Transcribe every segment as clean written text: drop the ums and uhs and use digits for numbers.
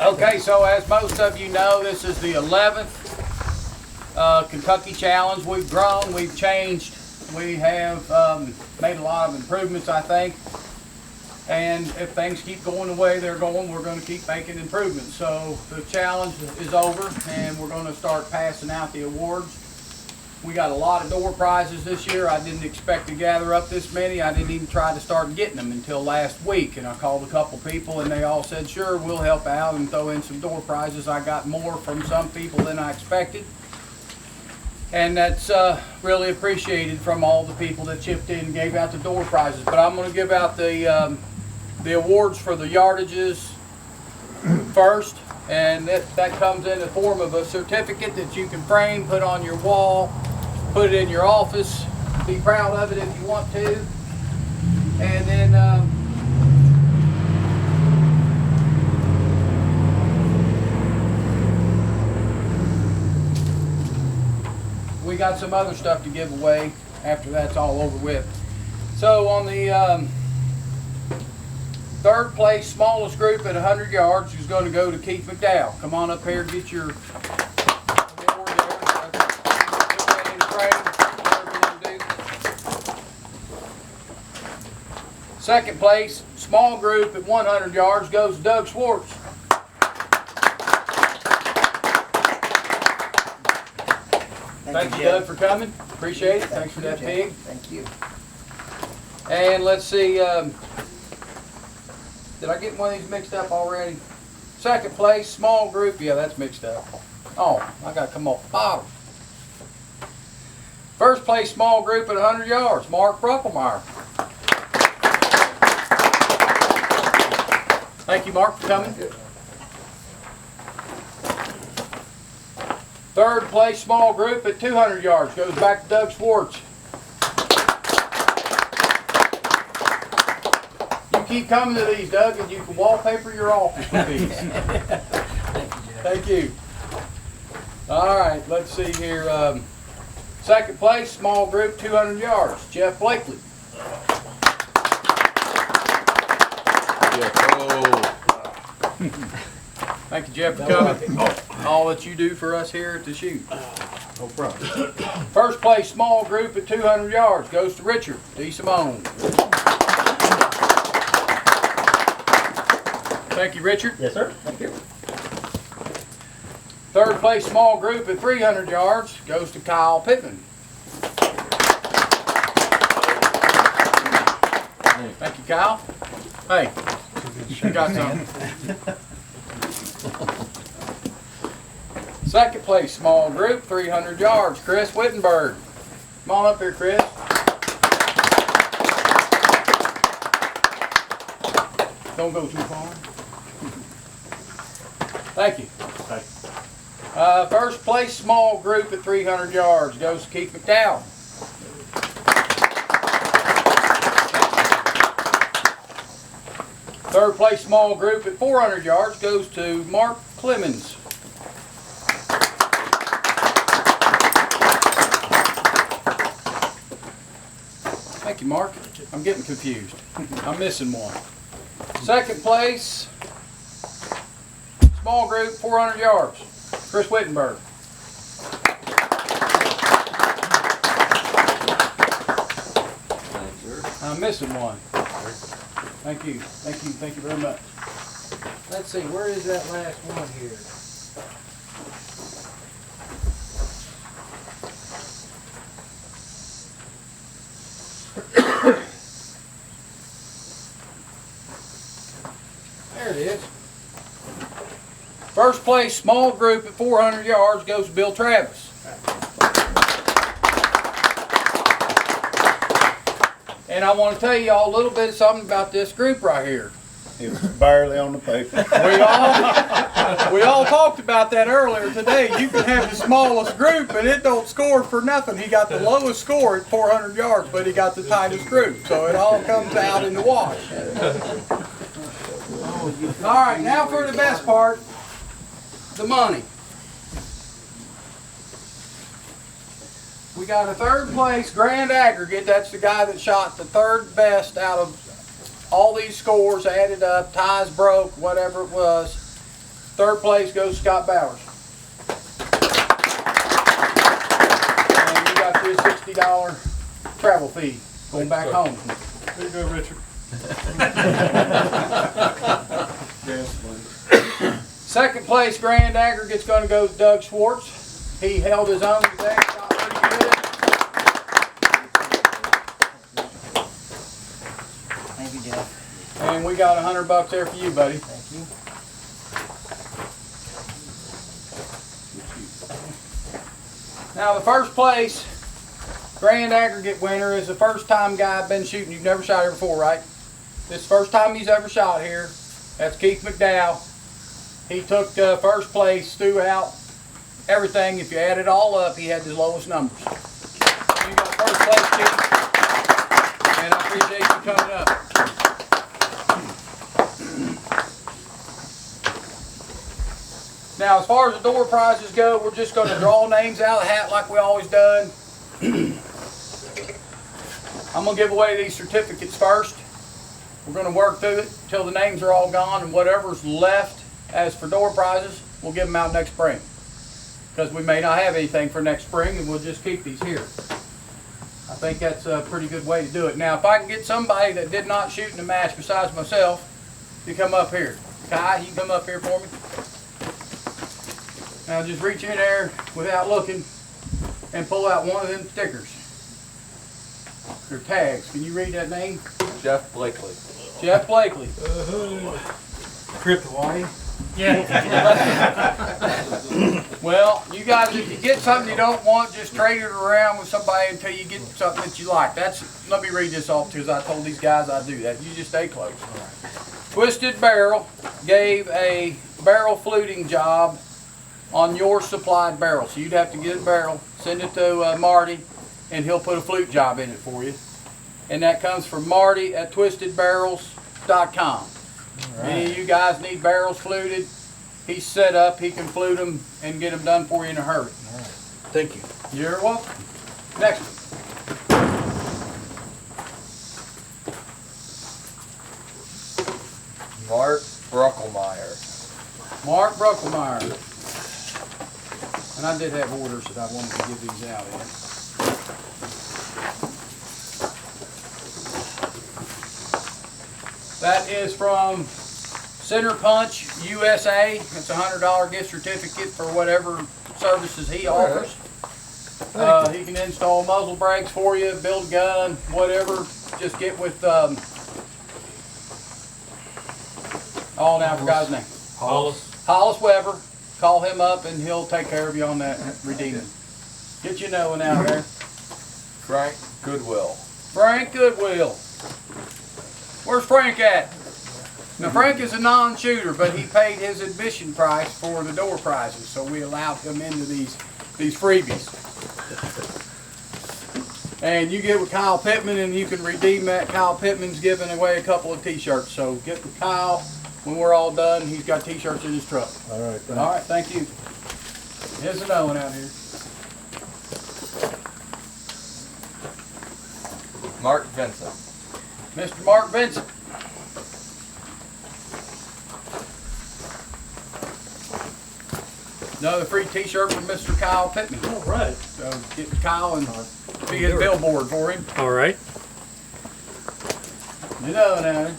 Okay, so as most of you know, this is the 11th Kentucky Challenge. We've grown, we've changed, we have made a lot of improvements, I think. And if things keep going the way they're going, we're going to keep making improvements. So the challenge is over, and we're going to start passing out the awards. We got a lot of door prizes this year. I didn't expect to gather up this many. I didn't even try to start getting them until last week. And I called a couple people, and they all said, sure, we'll help out and throw in some door prizes. I got more from some people than I expected. And that's really appreciated from all the people that chipped in and gave out the door prizes. But I'm going to give out the awards for the yardages first. And that comes in the form of a certificate that you can frame, put on your wall, put it in your office, be proud of it if you want to. And then we got some other stuff to give away after that's all over with. So on the third place, smallest group at 100 yards is going to go to Keith McDowell. Come on up here, get your award there. Put that in the frame, whatever you want to do. Second place, small group at 100 yards goes to Doug Schwartz. Thank you, Doug, for coming. Appreciate it. Thanks for that pig. Thank you. And let's see. Did I get one of these mixed up already? Second place, small group. Yeah, that's mixed up. Oh, I got to come off the bottom. First place, small group at 100 yards, Mark Ruppelmeyer. Thank you, Mark, for coming. Third place, small group at 200 yards goes back to Doug Schwartz. Keep coming to these, Doug, and you can wallpaper your office with these. Thank you. All right, let's see here. Second place, small group, 200 yards, Jeff Blakely. Thank you, Jeff, for coming. All that you do for us here at the shoot. No problem. First place, small group at 200 yards goes to Richard D. Simone. Thank you, Richard. Yes, sir. Thank you. Third place, small group at 300 yards goes to Kyle Pittman. Thank you, Kyle. Hey, you got something. Second place, small group, 300 yards, Chris Wittenberg. Come on up here, Chris. Don't go too far. Thank you. First place, small group at 300 yards goes to Keith McDowell. Third place, small group at 400 yards goes to Mark Clemens. Thank you, Mark. I'm getting confused. I'm missing one. Second place, small group, 400 yards, Chris Wittenberg. I'm missing one. Thank you. Thank you. Thank you very much. Let's see, where is that last one here? There it is. First place, small group at 400 yards goes to Bill Travis. And I want to tell you all a little bit of something about this group right here. It was barely on the paper. We all talked about that earlier today. You can have the smallest group and it don't score for nothing. He got the lowest score at 400 yards, but he got the tightest group. So it all comes out in the wash. All right, now for the best part, the money. We got a third place grand aggregate. That's the guy that shot the third best out of all these scores added up, ties broke, whatever it was. Third place goes Scott Bowers. And you got your $60 travel fee going back home. There you go, Richard. Second place grand aggregate's going to go to Doug Schwartz. He held his own today, shot pretty good. Thank you, Jeff. And we got $100 there for you, buddy. Thank you. Now the first place grand aggregate winner is the first time guy been shooting. You've never shot here before, right? This is the first time he's ever shot here. That's Keith McDowell. He took first place throughout everything. If you add it all up, he had the lowest numbers. You got first place, Keith. And I appreciate you coming up. Now, as far as the door prizes go, we're just going to draw names out of the hat like we always done. I'm going to give away these certificates first. We're going to work through it until the names are all gone, and whatever's left as for door prizes, we'll give them out next spring. Because we may not have anything for next spring, and we'll just keep these here. I think that's a pretty good way to do it. Now, if I can get somebody that did not shoot in the match besides myself to come up here. Kai, you can come up here for me. Now just reach in there without looking and pull out one of them stickers. Or tags. Can you read that name? Jeff Blakely. Jeff Blakely. Crypt Hawaii. Well, you guys, if you get something you don't want, just trade it around with somebody until you get something that you like. Let me read this off because I told these guys I'd do that. You just stay close. Twisted Barrel gave a barrel fluting job on your supplied barrel. So you'd have to get a barrel, send it to Marty, and he'll put a flute job in it for you. And that comes from Marty at twistedbarrels.com. Right. Any of you guys need barrels fluted, he's set up, he can flute them and get them done for you in a hurry. All right. Thank you. You're welcome. Next one. Mark Bruckelmeyer. Mark Bruckelmeyer. And I did have orders that I wanted to give these out in. That is from Center Punch USA. It's a $100 gift certificate for whatever services he offers. He can install muzzle brakes for you, build a gun, whatever. Just get with, I forgot his name. Hollis Weber. Call him up and he'll take care of you on that redeeming. Get you knowing out there. Frank Goodwill. Frank Goodwill. Where's Frank at? Now Frank is a non-shooter, but he paid his admission price for the door prizes, so we allowed him into these freebies. And you get with Kyle Pittman and you can redeem that. Kyle Pittman's giving away a couple of t-shirts, so get with Kyle. When we're all done, he's got t-shirts in his truck. All right, thanks. All right, thank you. Here's another one out here. Mark Vincent. Mr. Mark Vincent. Another free t-shirt from Mr. Kyle Pittman. All right. So get with Kyle and be his billboard for him. All right. Another one out here.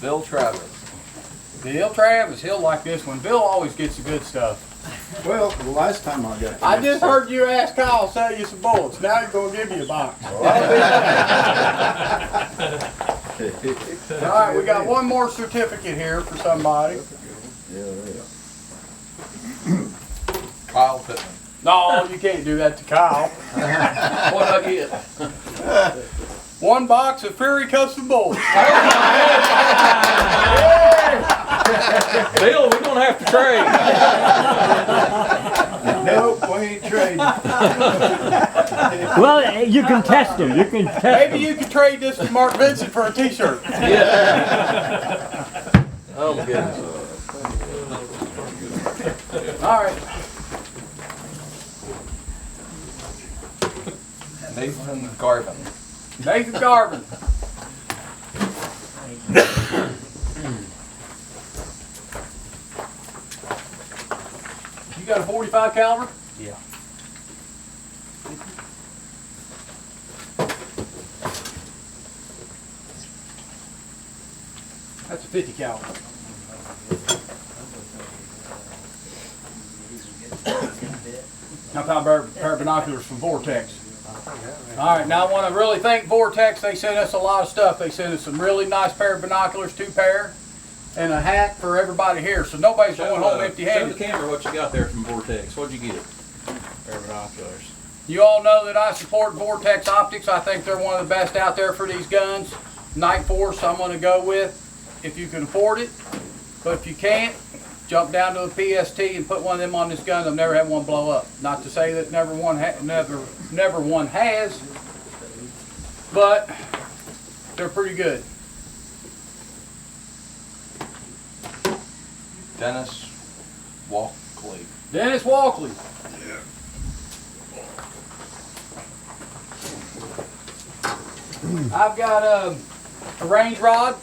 Bill Travis. Bill Travis, he'll like this one. Bill always gets the good stuff. Well, the last time I got. I just heard you ask Kyle to sell you some bullets. Now he's going to give you a box. All right, we got one more certificate here for somebody. Kyle Pittman. No, you can't do that to Kyle. What I get? One box of Fury Custom bullets. Bill, we're gonna have to trade. Nope, we ain't trading. Well, you can test them. You can test Maybe you could trade this to Mark Vincent for a t-shirt. Yeah. Oh my goodness. All right. Nathan Garvin. Nathan Garvin. You got a 45 caliber? Yeah. That's a 50 caliber. I found a pair of binoculars from Vortex. All right, now I want to really thank Vortex. They sent us a lot of stuff. They sent us some really nice pair of binoculars, 2 pair, and a hat for everybody here. So nobody's going home Show the empty-handed. camera what you got there from Vortex. What'd you get? Pair of binoculars. You all know that I support Vortex Optics. I think they're one of the best out there for these guns. Night Force, I'm going to go with if you can afford it. But if you can't, jump down to a PST and put one of them on this gun. I've never had one blow up. Not to say that never one has, but they're pretty good. Dennis Walkley. Dennis Walkley. I've got a range rod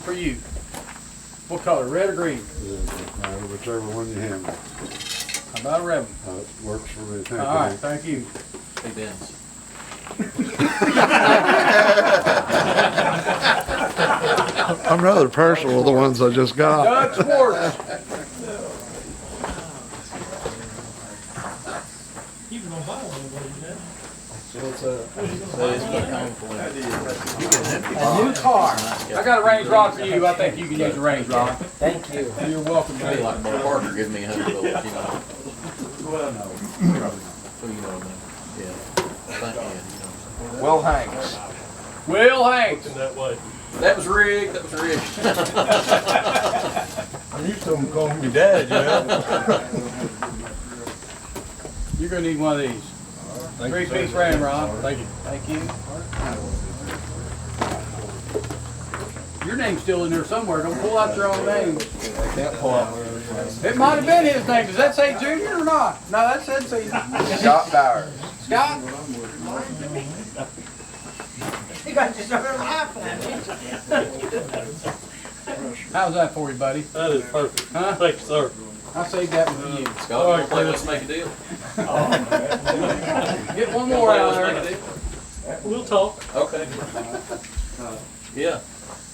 for you. What color, red or green? Whichever one you have. How about a red one? It works for me. Thank All right, you. thank you. Hey, Dennis. I'm rather partial with the ones I just got. Doug Schwartz. Even on my one, you know? A new car. I got a range rod for you. I think you can use a range rod. Thank you. You're welcome, Be buddy. like Mark Parker giving me 100 bullets, you know. Well, no. So you know, man. Yeah. Thank you. You know. Will Hanks. Will Hanks. In that way. That was rigged. That was rigged. I used to call me dad, you know. You're going to need one of these. 3-piece ramrod. Thank you. Thank you. Your name's still in there somewhere. Don't pull out your own name. Can't pull out. It might have been his name. Does that say Junior or not? No, that said Caesar. Scott Bowers. Scott? You guys just started laughing at me. How's that for you, buddy? That is perfect. Huh? Thank you, sir. I'll save that one for you. Scott, you wanna play Let's Make a Deal? Get one more out Let's there. Make a Deal? We'll talk. Okay. Yeah.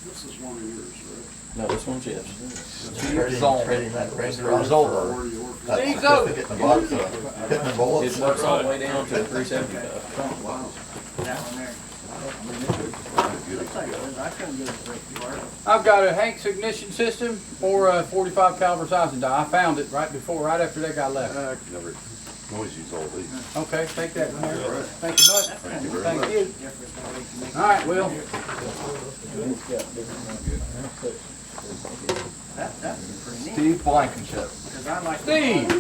This is one of yours, right? No, this one's yes. Steve Resolver. Steve Zoe. It works all the way down to 375. That one there. Looks like it was. I couldn't get it right far. I've got a Hank's ignition system or a 45 caliber size die. I found it right after that guy left. I could never always use all these. Okay, take that one there. Thank you much. Thank you. Different than we can make. All right, Will. That's pretty neat. Steve Blankenship. Because I like Steve. the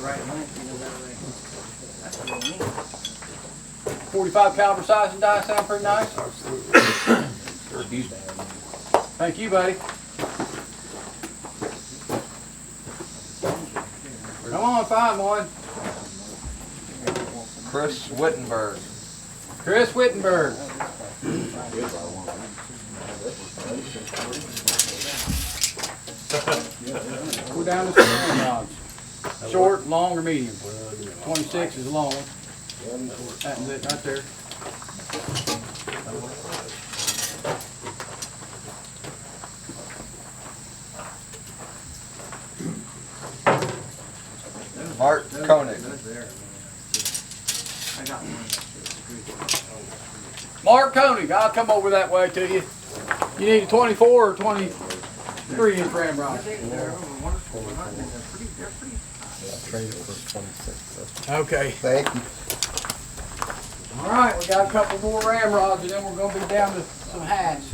right length, you know, that way. That's really neat. 45 caliber size and die sound pretty nice. Thank you, buddy. Come on, find one. Chris Wittenberg. Chris Wittenberg. Go down to some rods. Short, long, or medium. 26 is a long one. That's it right there. Mark Koenig. I got one. Mark Koenig, I'll come over that way to you. You need a 24 or 23 inch ramrod. They're wonderful. They're pretty. Okay. Thank you. All right, we got a couple more ramrods and then we're going to be down to some hats.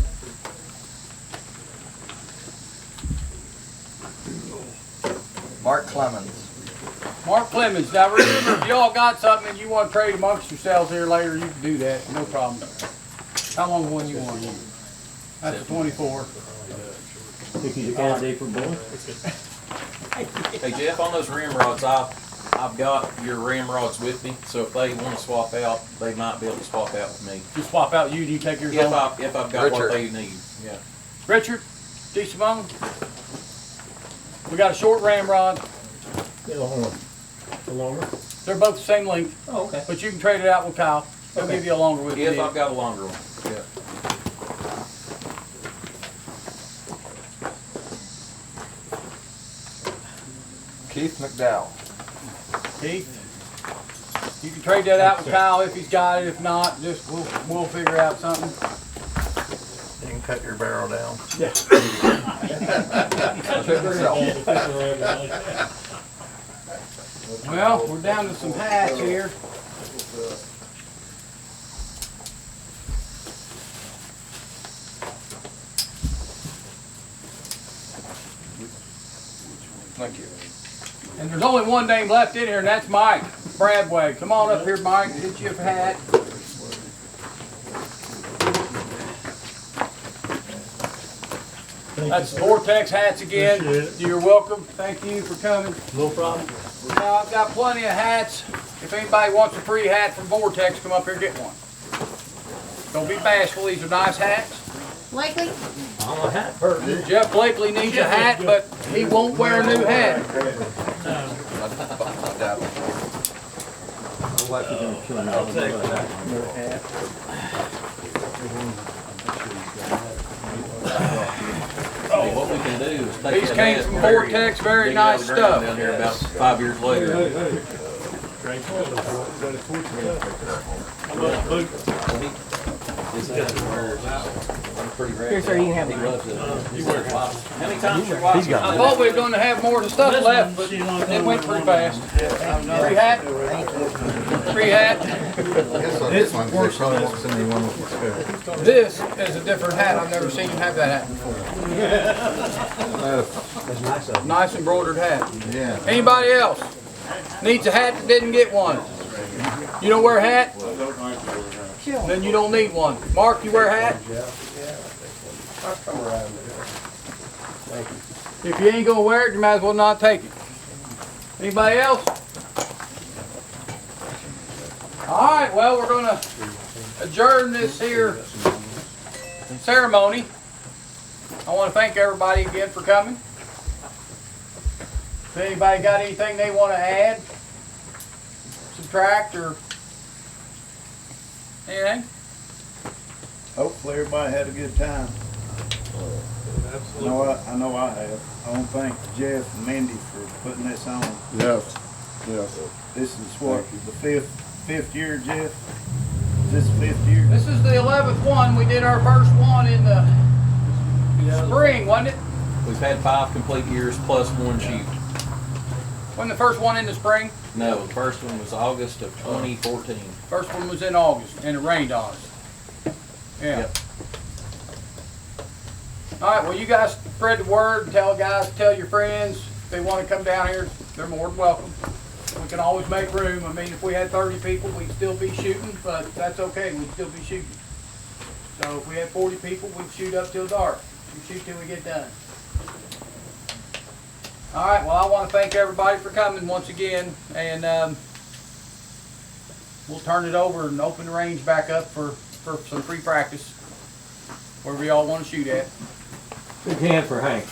Mark Clemens. Mark Clemens. Now remember, if y'all got something and you want to trade amongst yourselves here later, you can do that. No problem. How long one you want to use? That's a 24. Think he's a candidate for both? Hey Jeff, on those rim rods, I I've got your ramrods with me, so if they wanna swap out, they might be able to swap out with me. Just swap out you and you take yours If home. I've got what Richard. they need, yeah. Richard, D. Simone. We got a short ramrod. The longer? They're both the same length, Oh, okay. but you can trade it out with Kyle. He'll Okay. give you a longer one. if you If need. I've got a longer one, yeah. Keith McDowell. Keith, you can trade that out with Kyle if he's got it. If not, just we'll figure out something. You can cut your barrel down. Well, we're down to some hats here. Thank you. And there's only one name left in here, and that's Mike Bradway. Come on up here, Mike, get you a hat. That's Vortex hats again. Appreciate it. You're welcome. Thank you for coming. No problem. Now, I've got plenty of hats. If anybody wants a free hat from Vortex, come up here and get one. Don't be bashful. These are nice hats. Likely? I'm a hat person. Jeff Blakely needs a hat, but he won't wear a new hat. Hey, what we can do is take These that came hat from and bury it, Vortex, very dig it out nice of the ground stuff. Down here about 5 years later. I'm pretty rare. Here, sir, you can have He mine. loves it. How many times your wife? I thought we were going to have more of the stuff left, but it went pretty fast. Free hat? Free hat? This one, they probably won't send me one with the This is a different hat. I've never seen him have that hat before. Nice embroidered hat. Yeah. Anybody else needs a hat that didn't get one? You don't wear a hat? Then you don't need one. Mark, you wear a hat? If you ain't gonna wear it, you might as well not take it. Anybody else? All right, well, we're gonna adjourn this here ceremony. I want to thank everybody again for coming. If anybody got anything they want to add, subtract, or anything? Hopefully everybody had a good time. I know I have. I want to thank Jeff and Mindy for putting this on. Yes. Yes. This is what, the fifth year, Jeff? Is this the 5th year? This is the 11th one. We did our first one in the spring, wasn't it? We've had 5 complete years plus 1 shoot. Wasn't the first one in the spring? No, the first one was August of 2014. First one was in August, and it rained on us. Yeah. Yep. All right, well, you guys spread the word. Tell your friends. If they want to come down here, they're more than welcome. We can always make room. I mean, if we had 30 people, we'd still be shooting, but that's okay. We'd still be shooting. So if we had 40 people, we'd shoot up till dark. We shoot till we get done. All right, well, I want to thank everybody for coming once again, and we'll turn it over and open the range back up for some free practice, wherever y'all want to shoot at. Big hand for Hank.